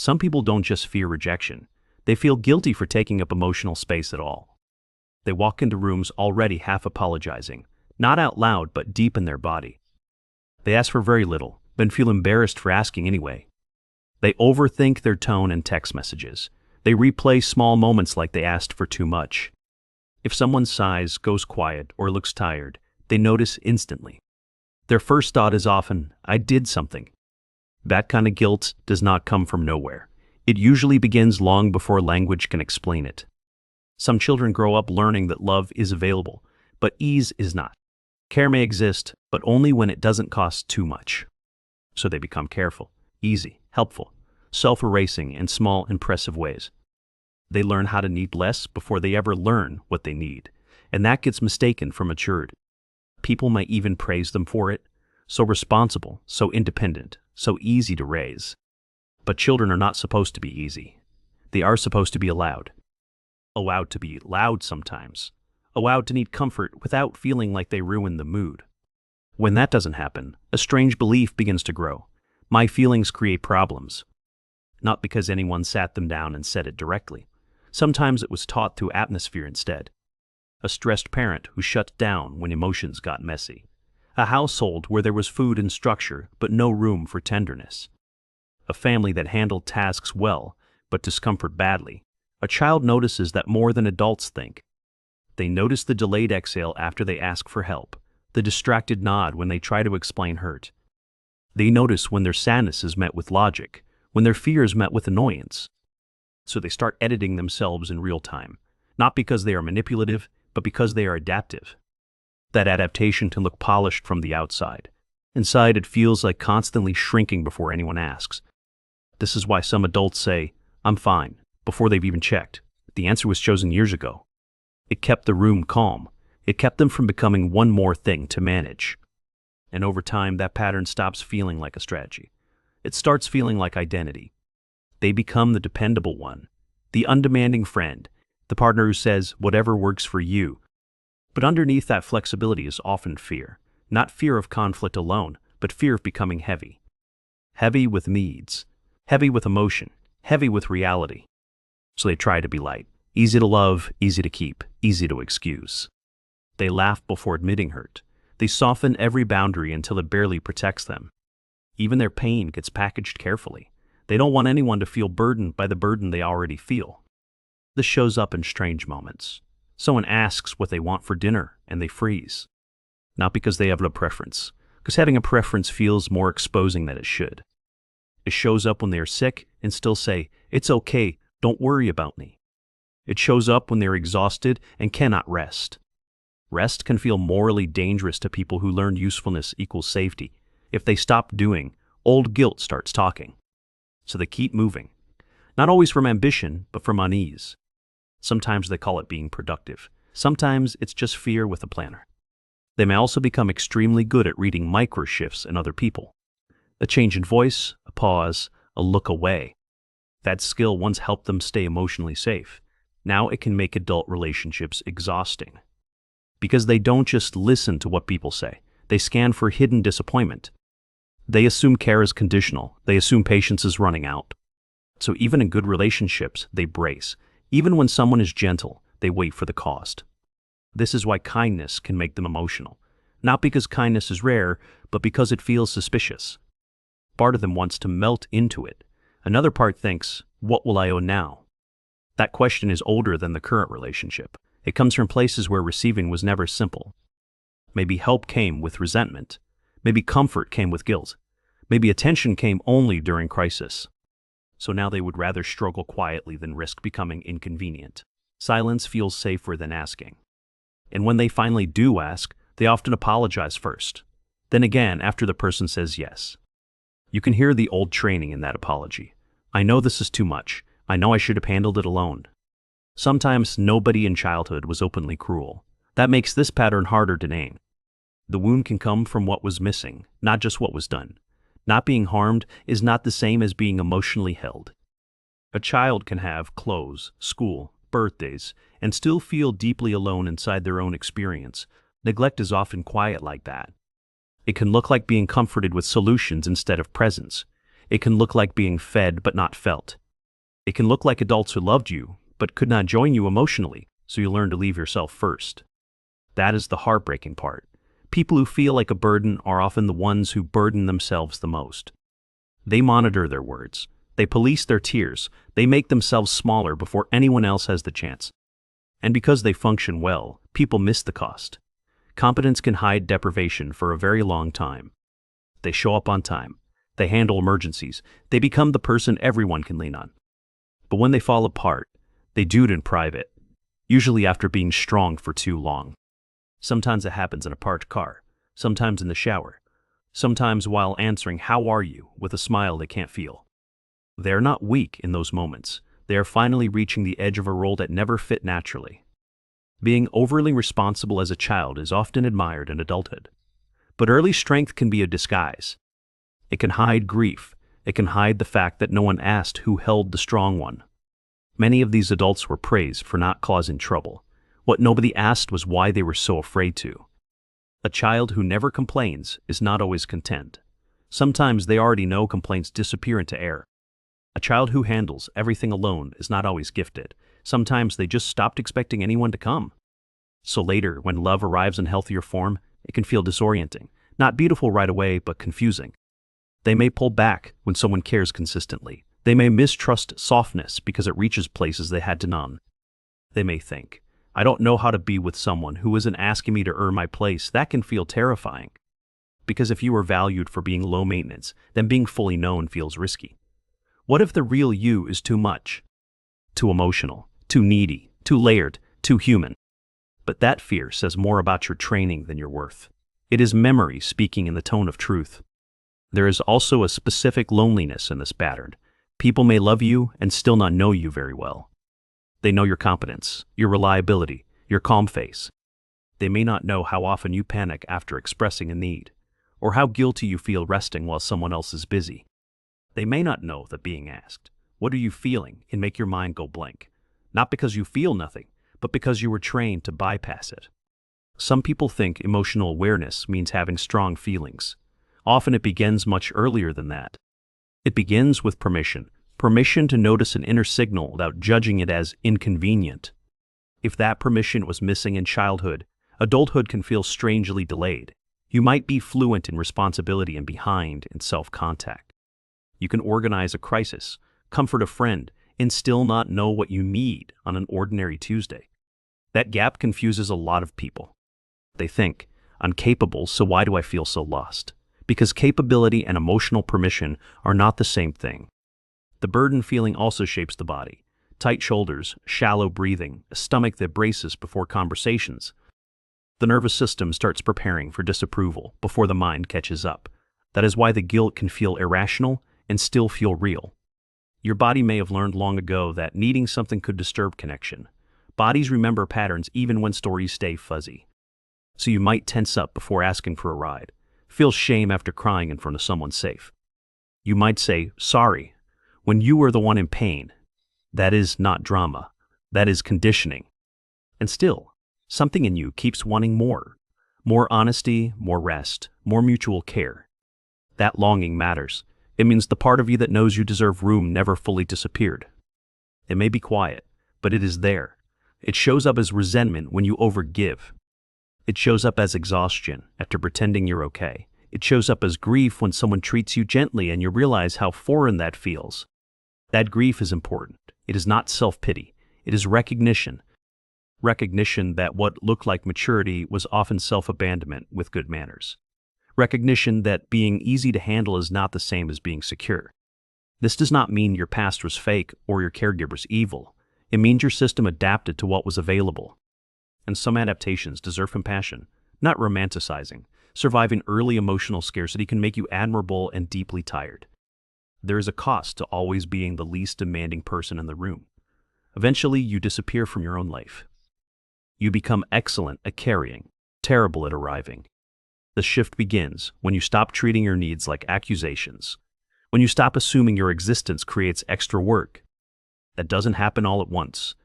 Some people don't just fear rejection, they feel guilty for taking up emotional space at all. They walk into rooms already half apologizing, not out loud but deep in their body. They ask for very little, but feel embarrassed for asking anyway. They overthink their tone and text messages. They replay small moments like they asked for too much. If someone sighs, goes quiet, or looks tired, they notice instantly. Their first thought is often, "I did something." That kind of guilt does not come from nowhere. It usually begins long before language can explain it. Some children grow up learning that love is available, but ease is not. Care may exist, but only when it doesn't cost too much. So they become careful, easy, helpful, self-erasing in small, impressive ways. They learn how to need less before they ever learn what they need, and that gets mistaken for maturity. People might even praise them for it. So responsible, so independent, so easy to raise. But children are not supposed to be easy. They are supposed to be allowed. Allowed to be loud sometimes. Allowed to need comfort without feeling like they ruin the mood. When that doesn't happen, a strange belief begins to grow. My feelings create problems. Not because anyone sat them down and said it directly. Sometimes it was taught through atmosphere instead. A stressed parent who shut down when emotions got messy. A household where there was food and structure, but no room for tenderness. A family that handled tasks well, but discomfort badly. A child notices that more than adults think. They notice the delayed exhale after they ask for help, the distracted nod when they try to explain hurt. They notice when their sadness is met with logic, when their fear is met with annoyance. So they start editing themselves in real time, not because they are manipulative, but because they are adaptive. That adaptation can look polished from the outside. Inside, it feels like constantly shrinking before anyone asks. This is why some adults say, "I'm fine," before they've even checked. The answer was chosen years ago. It kept the room calm. It kept them from becoming one more thing to manage. And over time, that pattern stops feeling like a strategy. It starts feeling like identity. They become the dependable one, the undemanding friend, the partner who says, "Whatever works for you." But underneath that flexibility is often fear. Not fear of conflict alone, but fear of becoming heavy. Heavy with needs. Heavy with emotion. Heavy with reality. So they try to be light. Easy to love, easy to keep, easy to excuse. They laugh before admitting hurt. They soften every boundary until it barely protects them. Even their pain gets packaged carefully. They don't want anyone to feel burdened by the burden they already feel. This shows up in strange moments. Someone asks what they want for dinner, and they freeze. Not because they have a preference, because having a preference feels more exposing than it should. It shows up when they are sick and still say, "It's okay, don't worry about me." It shows up when they're exhausted and cannot rest. Rest can feel morally dangerous to people who learned usefulness equals safety. If they stop doing, old guilt starts talking. So they keep moving. Not always from ambition, but from unease. Sometimes they call it being productive. Sometimes it's just fear with a planner. They may also become extremely good at reading micro shifts in other people. A change in voice, a pause, a look away. That skill once helped them stay emotionally safe. Now it can make adult relationships exhausting. Because they don't just listen to what people say. They scan for hidden disappointment. They assume care is conditional. They assume patience is running out. So even in good relationships, they brace. Even when someone is gentle, they wait for the cost. This is why kindness can make them emotional. Not because kindness is rare, but because it feels suspicious. Part of them wants to melt into it. Another part thinks, "What will I owe now?" That question is older than the current relationship. It comes from places where receiving was never simple. Maybe help came with resentment. Maybe comfort came with guilt. Maybe attention came only during crisis. So now they would rather struggle quietly than risk becoming inconvenient. Silence feels safer than asking. And when they finally do ask, they often apologize first. Then again, after the person says yes. You can hear the old training in that apology. "I know this is too much. I know I should have handled it alone." Sometimes nobody in childhood was openly cruel. That makes this pattern harder to name. The wound can come from what was missing, not just what was done. Not being harmed is not the same as being emotionally held. A child can have clothes, school, birthdays, and still feel deeply alone inside their own experience. Neglect is often quiet like that. It can look like being comforted with solutions instead of presence. It can look like being fed but not felt. It can look like adults who loved you but could not join you emotionally, so you learn to leave yourself first. That is the heartbreaking part. People who feel like a burden are often the ones who burden themselves the most. They monitor their words. They police their tears. They make themselves smaller before anyone else has the chance. And because they function well, people miss the cost. Competence can hide deprivation for a very long time. They show up on time. They handle emergencies. They become the person everyone can lean on. But when they fall apart, they do it in private, usually after being strong for too long. Sometimes it happens in a parked car, sometimes in the shower, sometimes while answering "How are you?" with a smile they can't feel. They are not weak in those moments. They are finally reaching the edge of a role that never fit naturally. Being overly responsible as a child is often admired in adulthood. But early strength can be a disguise. It can hide grief. It can hide the fact that no one asked who held the strong one. Many of these adults were praised for not causing trouble. What nobody asked was why they were so afraid to. A child who never complains is not always content. Sometimes they already know complaints disappear into air. A child who handles everything alone is not always gifted. Sometimes they just stopped expecting anyone to come. So later, when love arrives in healthier form, it can feel disorienting. Not beautiful right away, but confusing. They may pull back when someone cares consistently. They may mistrust softness because it reaches places they had to numb. They may think, "I don't know how to be with someone who isn't asking me to earn my place." That can feel terrifying. Because if you are valued for being low maintenance, then being fully known feels risky. What if the real you is too much? Too emotional, too needy, too layered, too human? But that fear says more about your training than your worth. It is memory speaking in the tone of truth. There is also a specific loneliness in this pattern. People may love you and still not know you very well. They know your competence, your reliability, your calm face. They may not know how often you panic after expressing a need, or how guilty you feel resting while someone else is busy. They may not know that being asked, "What are you feeling?" can make your mind go blank. Not because you feel nothing, but because you were trained to bypass it. Some people think emotional awareness means having strong feelings. Often it begins much earlier than that. It begins with permission to notice an inner signal without judging it as inconvenient. If that permission was missing in childhood, adulthood can feel strangely delayed. You might be fluent in responsibility and behind in self-contact. You can organize a crisis, comfort a friend, and still not know what you need on an ordinary Tuesday. That gap confuses a lot of people. They think, "I'm capable, so why do I feel so lost?" Because capability and emotional permission are not the same thing. The burden feeling also shapes the body. Tight shoulders, shallow breathing, a stomach that braces before conversations. The nervous system starts preparing for disapproval before the mind catches up. That is why the guilt can feel irrational and still feel real. Your body may have learned long ago that needing something could disturb connection. Bodies remember patterns even when stories stay fuzzy. So you might tense up before asking for a ride, feel shame after crying in front of someone safe. You might say, "Sorry," when you are the one in pain. That is not drama. That is conditioning. And still, something in you keeps wanting more. More honesty, more rest, more mutual care. That longing matters. It means the part of you that knows you deserve room never fully disappeared. It may be quiet, but it is there. It shows up as resentment when you overgive. It shows up as exhaustion after pretending you're okay. It shows up as grief when someone treats you gently and you realize how foreign that feels. That grief is important. It is not self-pity. It is recognition. Recognition that what looked like maturity was often self-abandonment with good manners. Recognition that being easy to handle is not the same as being secure. This does not mean your past was fake or your caregiver's evil. It means your system adapted to what was available. And some adaptations deserve compassion, not romanticizing. Surviving early emotional scarcity can make you admirable and deeply tired. There is a cost to always being the least demanding person in the room. Eventually, you disappear from your own life. You become excellent at carrying, terrible at arriving. The shift begins when you stop treating your needs like accusations, when you stop assuming your existence creates extra work. That doesn't happen all at once.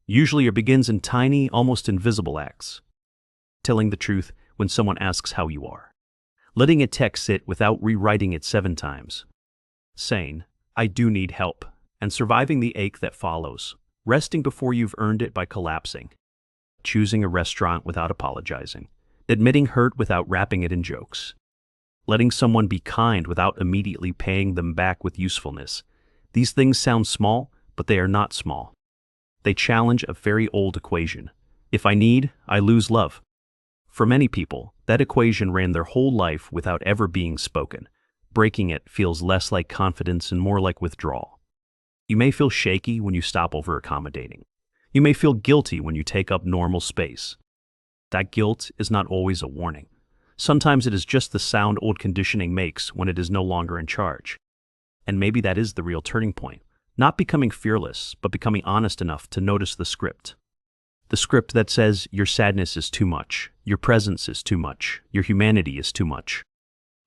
Usually it begins in tiny, almost invisible acts. Telling the truth when someone asks how you are. Letting a text sit without rewriting it 7 times. saying, "I do need help," and surviving the ache that follows, resting before you've earned it by collapsing, choosing a restaurant without apologizing, admitting hurt without wrapping it in jokes, letting someone be kind without immediately paying them back with usefulness. These things sound small, but they are not small. They challenge a very old equation. If I need, I lose love. For many people, that equation ran their whole life without ever being spoken. Breaking it feels less like confidence and more like withdrawal. You may feel shaky when you stop over-accommodating. You may feel guilty when you take up normal space. That guilt is not always a warning. Sometimes it is just the sound old conditioning makes when it is no longer in charge. And maybe that is the real turning point. Not becoming fearless, but becoming honest enough to notice the script. The script that says your sadness is too much, your presence is too much, your humanity is too much.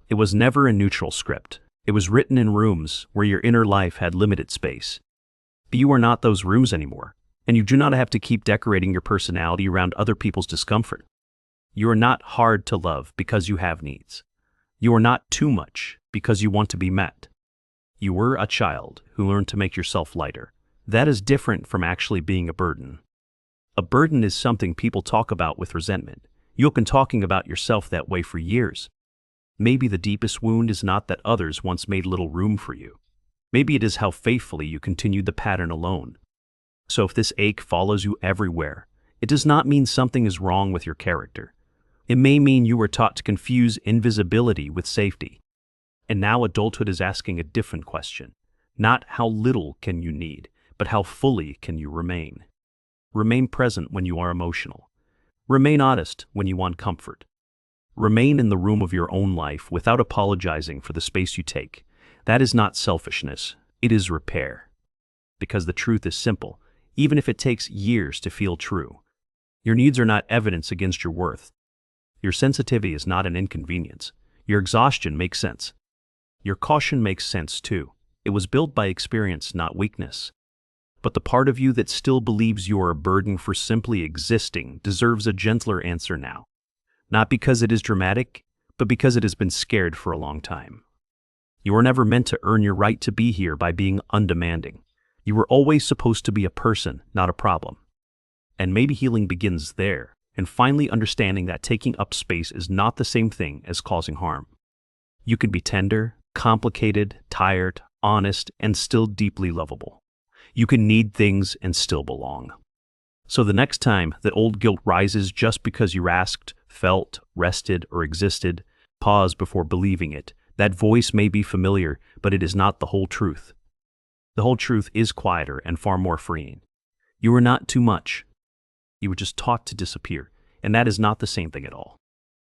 It was never a neutral script. It was written in rooms where your inner life had limited space. But you are not those rooms anymore, and you do not have to keep decorating your personality around other people's discomfort. You are not hard to love because you have needs. You are not too much because you want to be met. You were a child who learned to make yourself lighter. That is different from actually being a burden. A burden is something people talk about with resentment. You've been talking about yourself that way for years. Maybe the deepest wound is not that others once made little room for you. Maybe it is how faithfully you continued the pattern alone. So if this ache follows you everywhere, it does not mean something is wrong with your character. It may mean you were taught to confuse invisibility with safety. And now adulthood is asking a different question. Not how little can you need, but how fully can you remain. Remain present when you are emotional. Remain honest when you want comfort. Remain in the room of your own life without apologizing for the space you take. That is not selfishness, it is repair. Because the truth is simple, even if it takes years to feel true. Your needs are not evidence against your worth. Your sensitivity is not an inconvenience. Your exhaustion makes sense. Your caution makes sense too. It was built by experience, not weakness. But the part of you that still believes you are a burden for simply existing deserves a gentler answer now. Not because it is dramatic, but because it has been scared for a long time. You were never meant to earn your right to be here by being undemanding. You were always supposed to be a person, not a problem. And maybe healing begins there, and finally understanding that taking up space is not the same thing as causing harm. You can be tender, complicated, tired, honest, and still deeply lovable. You can need things and still belong. So the next time that old guilt rises just because you asked, felt, rested, or existed, pause before believing it. That voice may be familiar, but it is not the whole truth. The whole truth is quieter and far more freeing. You were not too much. You were just taught to disappear, and that is not the same thing at all.